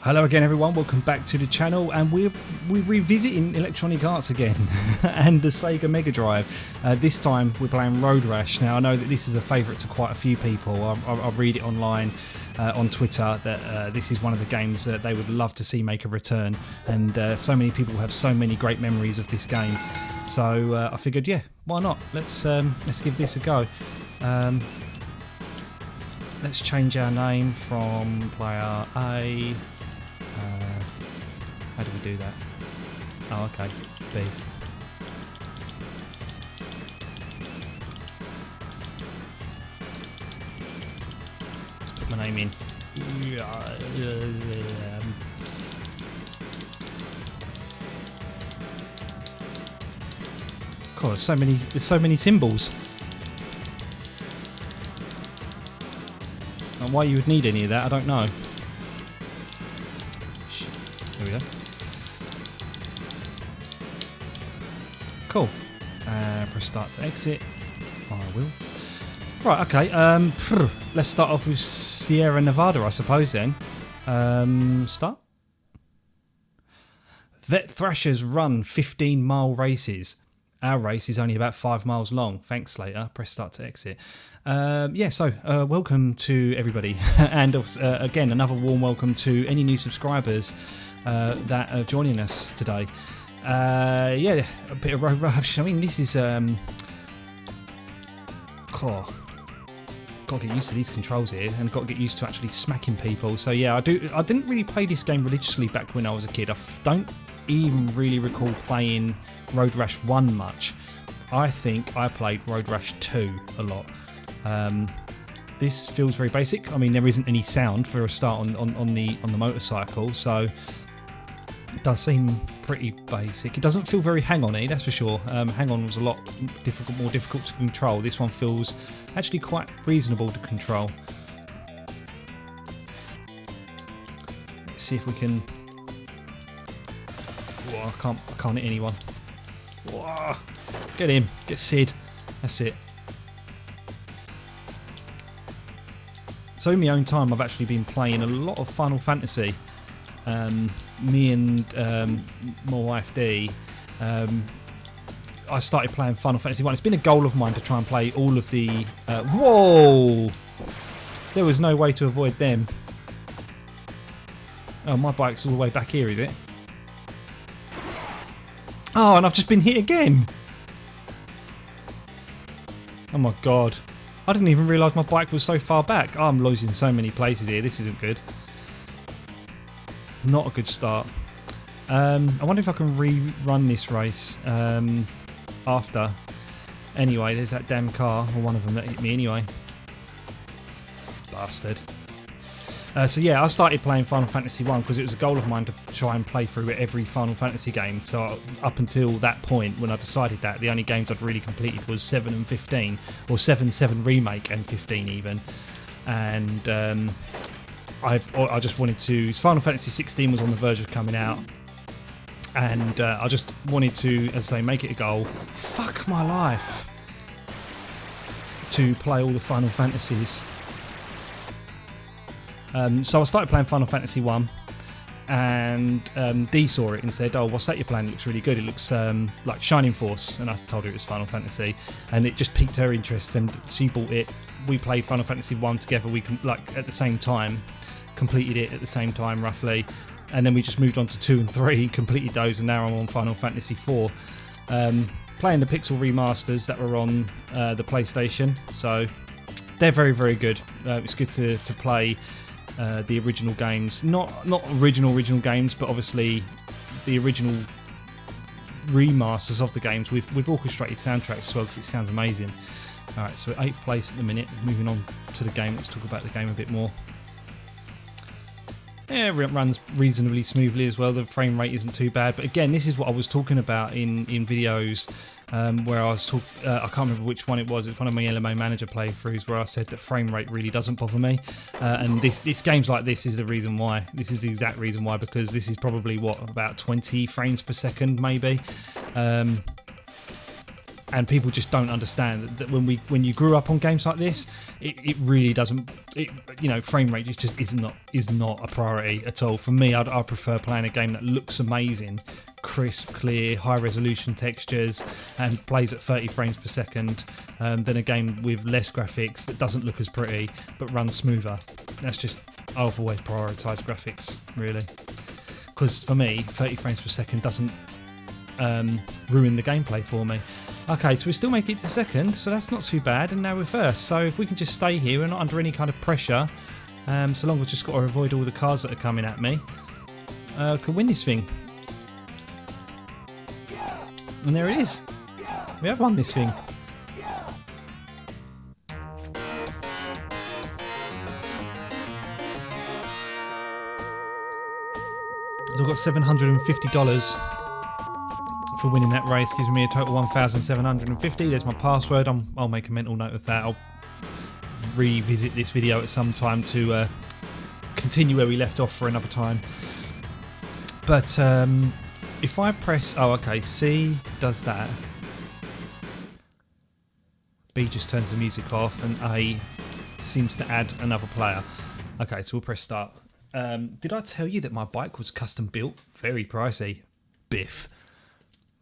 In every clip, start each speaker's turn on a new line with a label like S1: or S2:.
S1: Hello again everyone, welcome back to the channel, and we're revisiting Electronic Arts again and the Sega Mega Drive. This time we're playing Road Rash. Now I know that this is a favourite to quite a few people. I read it online on Twitter that this is one of the games that they would love to see make a return, and so many people have so many great memories of this game. So I figured, yeah, why not? Let's give this a go. Let's change our name from player A. How do we do that? Oh, okay. B. Let's put my name in. God, there's so many symbols. And why you would need any of that, I don't know. There we go. Cool. Press start to exit. I will. Right, okay. Let's start off with Sierra Nevada, I suppose then. Start. Vet Thrashers run 15-mile races. Our race is only about 5 miles long. Thanks, Slater. Press start to exit. So welcome to everybody. And again, another warm welcome to any new subscribers that are joining us today. Yeah, a bit of Road Rash. I mean, this is got to get used to these controls here, and got to get used to actually smacking people. So yeah, I didn't really play this game religiously back when I was a kid. I don't even really recall playing Road Rash 1 much. I think I played Road Rash 2 a lot. This feels very basic. I mean, there isn't any sound for a start on the motorcycle, so it does seem pretty basic. It doesn't feel very hang-on-y, that's for sure. Hang-on was a lot more difficult to control. This one feels actually quite reasonable to control. Let's see if we can. Whoa, I can't hit anyone. Whoa. Get him, get Sid. That's it. So in my own time, I've actually been playing a lot of Final Fantasy. Me and my wife Dee, I started playing Final Fantasy 1. It's been a goal of mine to try and play all of the... whoa! There was no way to avoid them. Oh, my bike's all the way back here, is it? Oh, and I've just been hit again! Oh my god. I didn't even realise my bike was so far back. Oh, I'm losing so many places here. This isn't good. Not a good start. I wonder if I can rerun this race after. Anyway, there's that damn car, or one of them that hit me anyway. Bastard. So yeah, I started playing Final Fantasy 1 because it was a goal of mine to try and play through every Final Fantasy game. So up until that point, when I decided that, the only games I'd really completed was 7 and 15, or 7 Remake and 15 even. And I just wanted to. Final Fantasy 16 was on the verge of coming out, and I just wanted to, as I say, make it a goal. Fuck my life. To play all the Final Fantasies. So I started playing Final Fantasy 1, and Dee saw it and said, "Oh, what's that you're playing? It looks really good. It looks like Shining Force." And I told her it was Final Fantasy, and it just piqued her interest, and she bought it. We played Final Fantasy 1 together. We at the same time, completed it at the same time roughly, and then we just moved on to 2 and 3, completed those, and now I'm on Final Fantasy 4. Playing the Pixel remasters that were on the PlayStation, so they're very, very good. It's good to play the original games, not original games, but obviously the original remasters of the games with orchestrated soundtracks as well, because it sounds amazing. Alright, so 8th place at the minute. Moving on to the game, let's talk about the game a bit more. Yeah, it runs reasonably smoothly as well. The frame rate isn't too bad, but again, this is what I was talking about in videos where I was I can't remember which one it was. It was one of my LMO Manager playthroughs where I said that frame rate really doesn't bother me, and this games like this is the reason why. This is the exact reason why, because this is probably what, about 20 frames per second maybe. and people just don't understand that when you grew up on games like this, it really doesn't. Frame rate is not a priority at all. For me, I prefer playing a game that looks amazing, crisp, clear, high resolution textures, and plays at 30 frames per second, than a game with less graphics that doesn't look as pretty but runs smoother. I've always prioritised graphics, really, because for me 30 frames per second doesn't ruin the gameplay for me. Okay, so we still make it to second, so that's not too bad, and now we're first. So if we can just stay here, we're not under any kind of pressure, so long as we've just got to avoid all the cars that are coming at me. Can win this thing. And there it is. We have won this thing. So I've got $750 for winning that race. Gives me a total $1,750. There's my password. I'll make a mental note of that. I'll revisit this video at some time to continue where we left off for another time. But if I press... Oh, okay. C does that. B just turns the music off. And A seems to add another player. Okay, so we'll press start. Did I tell you that my bike was custom built? Very pricey. Biff.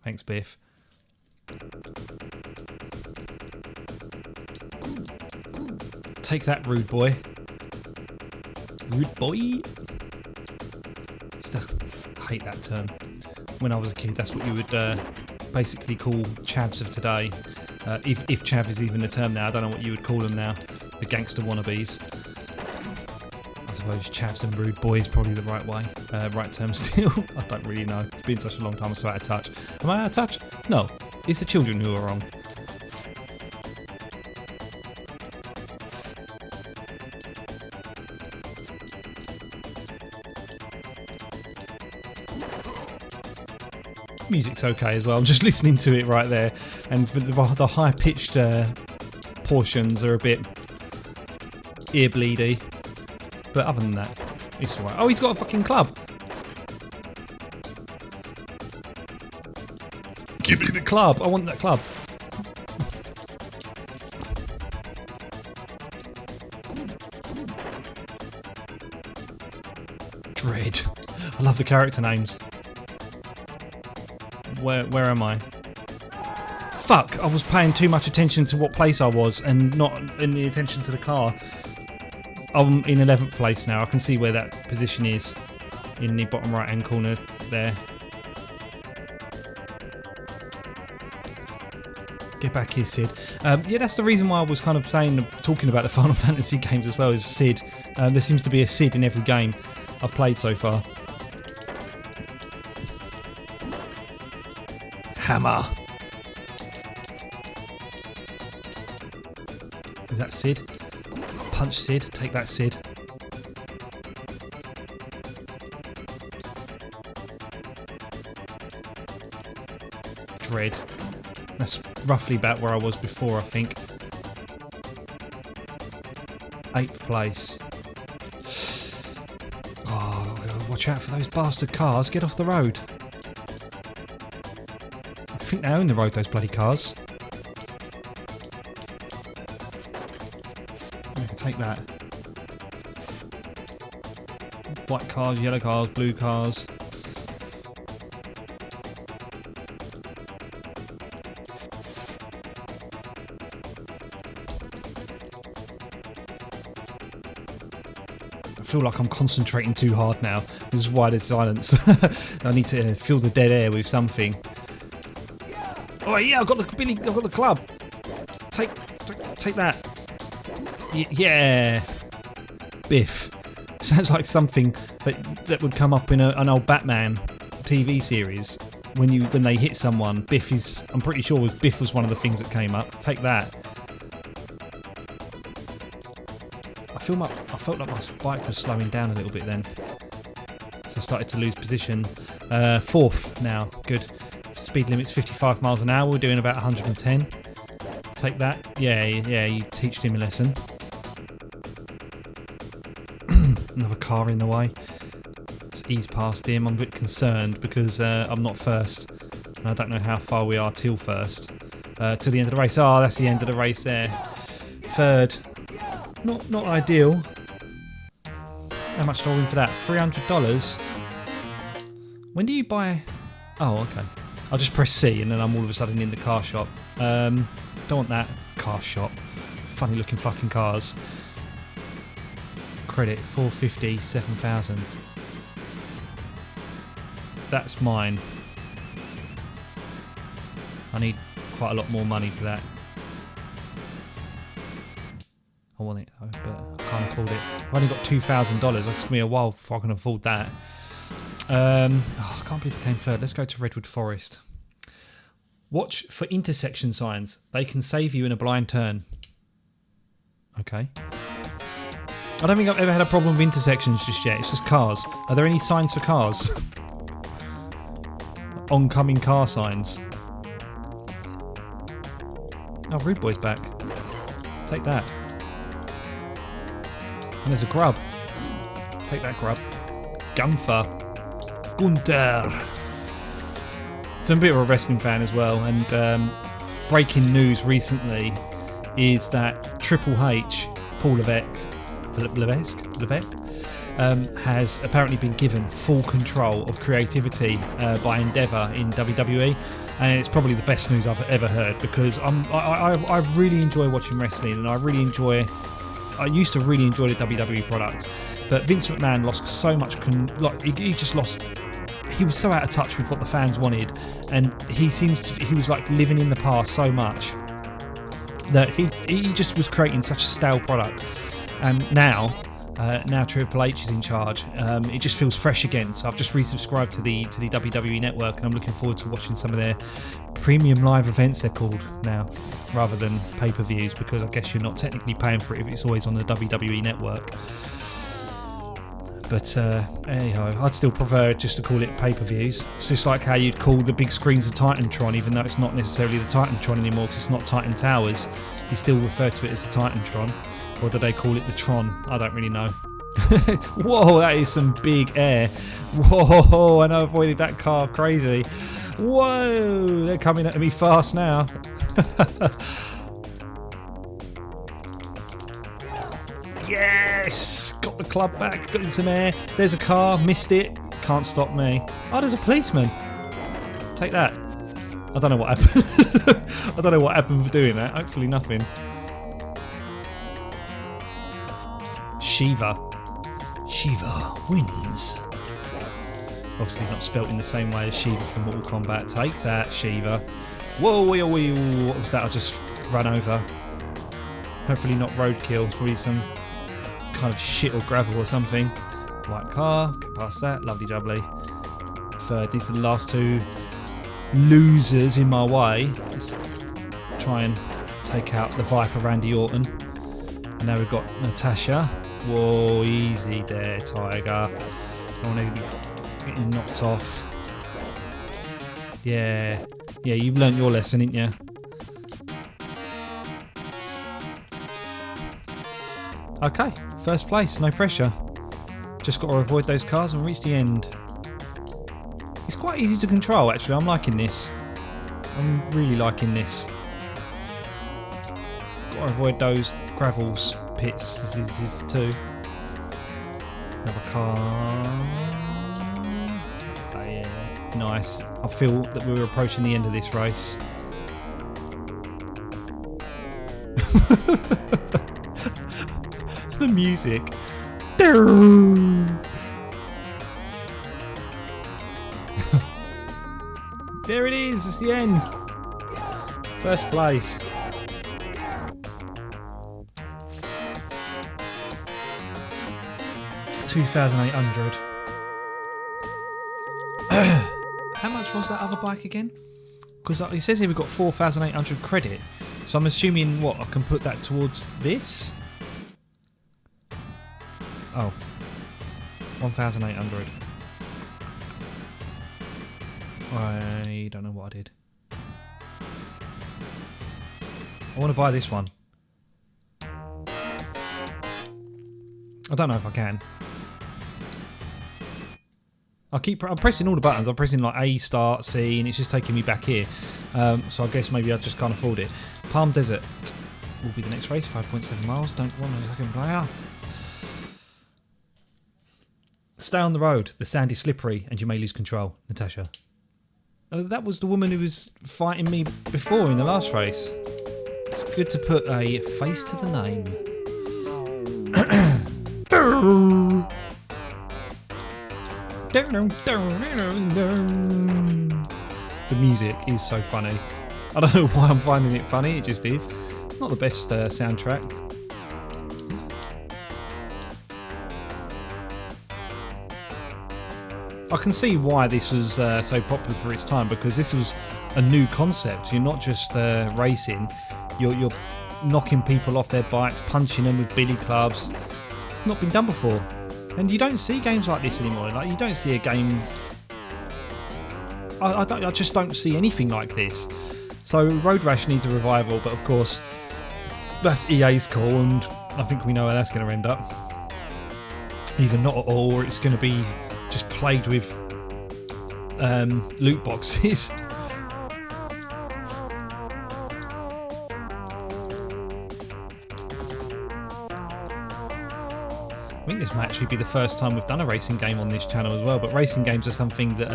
S1: Thanks, Biff. Take that, rude boy. Rude boy? I hate that term. When I was a kid, that's what you would basically call chavs of today. If chav is even a term now, I don't know what you would call them now. The gangster wannabes. I suppose chavs and rude boy is probably the right term still. I don't really know. It's been such a long time I'm so out of touch. Am I out of touch? No. It's the children who are wrong. Music's okay as well. I'm just listening to it right there, and the high-pitched portions are a bit ear bleedy. But other than that, it's alright. Oh, he's got a fucking club. Give me the club. I want that club. Dread. I love the character names. Where am I? Fuck! I was paying too much attention to what place I was and not in the attention to the car. I'm in 11th place now. I can see where that position is in the bottom right hand corner there. Get back here, Sid. Yeah, that's the reason why I was kind of talking about the Final Fantasy games as well, is Sid. There seems to be a Sid in every game I've played so far. Hammer. Is that Sid? Punch Sid. Take that, Sid. Dread. That's roughly about where I was before, I think. 8th place. Oh, watch out for those bastard cars. Get off the road. I think they own the road, those bloody cars. Take that. White cars, yellow cars, blue cars. I feel like I'm concentrating too hard now. This is why there's silence. I need to fill the dead air with something. Oh yeah, I've got the club. Take that. Yeah, Biff. Sounds like something that would come up in an old Batman TV series. When they hit someone, Biff is. I'm pretty sure Biff was one of the things that came up. Take that. I felt like my bike was slowing down a little bit then, so I started to lose position. 4th now. Good. Speed limit's 55 miles an hour. We're doing about 110. Take that. Yeah. You teached him a lesson. Another car in the way. Let's ease past him. I'm a bit concerned because I'm not first, and I don't know how far we are till first. to the end of the race. Oh, that's the end of the race there. Third. Not ideal. How much do I win for that? $300. When do you buy... Oh, okay. I'll just press C and then I'm all of a sudden in the car shop. Don't want that. Car shop. Funny looking fucking cars. Credit, 450, 7,000. That's mine. I need quite a lot more money for that. I want it though, but I can't afford it. I've only got $2,000. It took me a while before I can afford that. I can't believe it came third. Let's go to Redwood Forest. Watch for intersection signs. They can save you in a blind turn. Okay. I don't think I've ever had a problem with intersections just yet. It's just cars. Are there any signs for cars? Oncoming car signs. Oh, Rude Boy's back. Take that. And there's a grub. Take that, grub. Gunther. Gunther. So I'm a bit of a wrestling fan as well, and breaking news recently is that Triple H, Paul Levesque, has apparently been given full control of creativity by Endeavour in WWE, and it's probably the best news I've ever heard, because I really enjoy watching wrestling, and I used to really enjoy the WWE product, but Vince McMahon lost so much. He just lost. He was so out of touch with what the fans wanted, and he was like living in the past so much that he just was creating such a stale product. And now Triple H is in charge. It just feels fresh again. So I've just resubscribed to the WWE Network, and I'm looking forward to watching some of their premium live events, they're called now, rather than pay-per-views, because I guess you're not technically paying for it if it's always on the WWE Network. But anyhow, I'd still prefer just to call it pay-per-views. It's just like how you'd call the big screens of Titantron, even though it's not necessarily the Titantron anymore, because it's not Titan Towers. You still refer to it as the Titantron. Or do they call it the Tron? I don't really know. Whoa, that is some big air. Whoa, and I avoided that car. Crazy. Whoa, they're coming at me fast now. Yes! Got the club back, got in some air. There's a car, missed it. Can't stop me. Oh, there's a policeman. Take that. I don't know what happened. I don't know what happened for doing that. Hopefully nothing. Shiva wins. Obviously not spelt in the same way as Shiva from Mortal Kombat. Take that, Shiva. Whoa, what was that? I just ran over. Hopefully not roadkill. It's probably some kind of shit or gravel or something. White car, get past that, lovely jubbly. Third, these are the last two losers in my way. Let's try and take out the Viper Randy Orton. And now we've got Natasha. Whoa, easy there, Tiger. I want to be getting knocked off. Yeah, you've learnt your lesson, ain't you? Okay, first place, no pressure. Just got to avoid those cars and reach the end. It's quite easy to control, actually. I'm liking this. I'm really liking this. Got to avoid those gravels pits too. Another car. Oh yeah, nice. I feel that we're approaching the end of this race. The music. There it is, it's the end. First place. $2,800. How much was that other bike again? Because it says here we've got 4,800 credit. So I'm assuming, what, I can put that towards this? Oh. 1,800. I don't know what I did. I want to buy this one. I don't know if I can. I'm pressing all the buttons. I'm pressing like A, start, C, and it's just taking me back here. So I guess maybe I just can't afford it. Palm Desert will be the next race, 5.7 miles. Don't want a second player. Stay on the road. The sand is slippery and you may lose control. Natasha. That was the woman who was fighting me before in the last race. It's good to put a face to the name. The music is so funny. I don't know why I'm finding it funny, it just is. It's not the best soundtrack. I can see why this was so popular for its time, because this was a new concept. You're not just racing, you're knocking people off their bikes, punching them with billy clubs. It's not been done before. And you don't see games like this anymore. Like, you don't see a game... I just don't see anything like this. So Road Rash needs a revival, but of course that's EA's call, and I think we know how that's going to end up. Either not at all, or it's going to be just plagued with loot boxes. I think this might actually be the first time we've done a racing game on this channel as well, but racing games are something that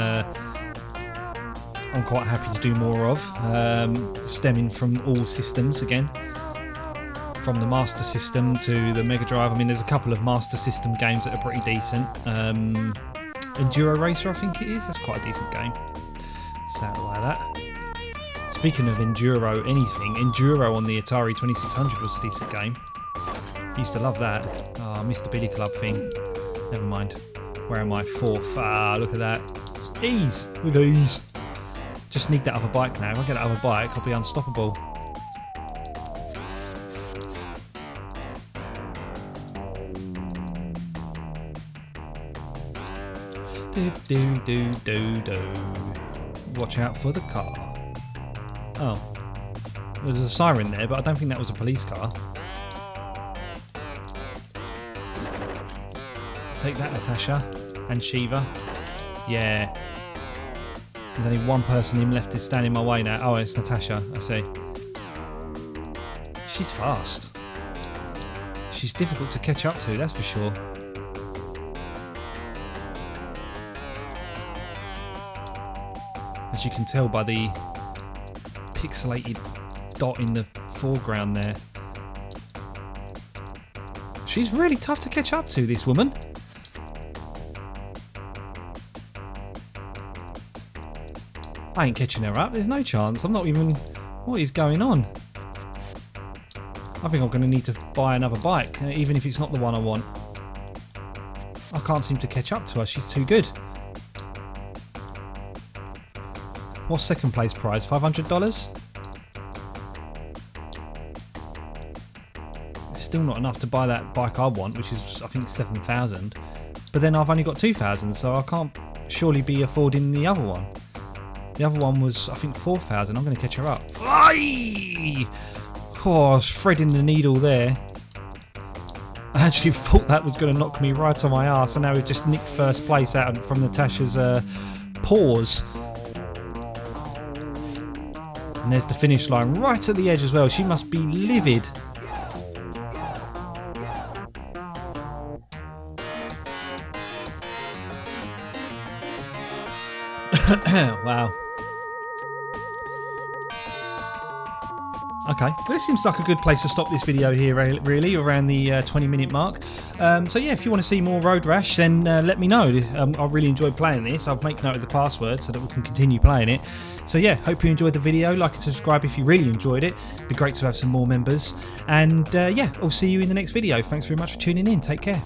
S1: I'm quite happy to do more of, stemming from all systems again, from the Master System to the Mega Drive. I mean, there's a couple of Master System games that are pretty decent. Enduro Racer, I think it is. That's quite a decent game. Stay out of the way of that. Speaking of Enduro anything, Enduro on the Atari 2600 was a decent game. Used to love that. Oh, I missed the Billy Club thing. Never mind. Where am I? Fourth. Ah, look at that. Ease. With ease. Just need that other bike now. If I get that other bike, I'll be unstoppable. Do. Watch out for the car. Oh. There was a siren there, but I don't think that was a police car. Take that, Natasha. And Shiva. Yeah. There's only one person in left to stand in my way now. Oh, it's Natasha, I see. She's fast. She's difficult to catch up to, that's for sure. As you can tell by the pixelated dot in the foreground there. She's really tough to catch up to, this woman. I ain't catching her up, there's no chance. I'm not even... What is going on? I think I'm going to need to buy another bike, even if it's not the one I want. I can't seem to catch up to her, she's too good. What's second place prize? $500? It's still not enough to buy that bike I want, which is, I think, 7,000. But then I've only got 2,000, so I can't surely be affording the other one. The other one was, I think, 4,000. I'm going to catch her up. Aye! Oh, I was threading the needle there. I actually thought that was going to knock me right on my arse, and now we've just nicked first place out from Natasha's paws. And there's the finish line right at the edge as well. She must be livid. Wow. Okay, well, this seems like a good place to stop this video here, really, around the 20-minute mark. So yeah, if you want to see more Road Rash, then let me know. I really enjoyed playing this. I'll make note of the password so that we can continue playing it. So yeah, hope you enjoyed the video. Like and subscribe if you really enjoyed it. It'd be great to have some more members. And yeah, I'll see you in the next video. Thanks very much for tuning in. Take care.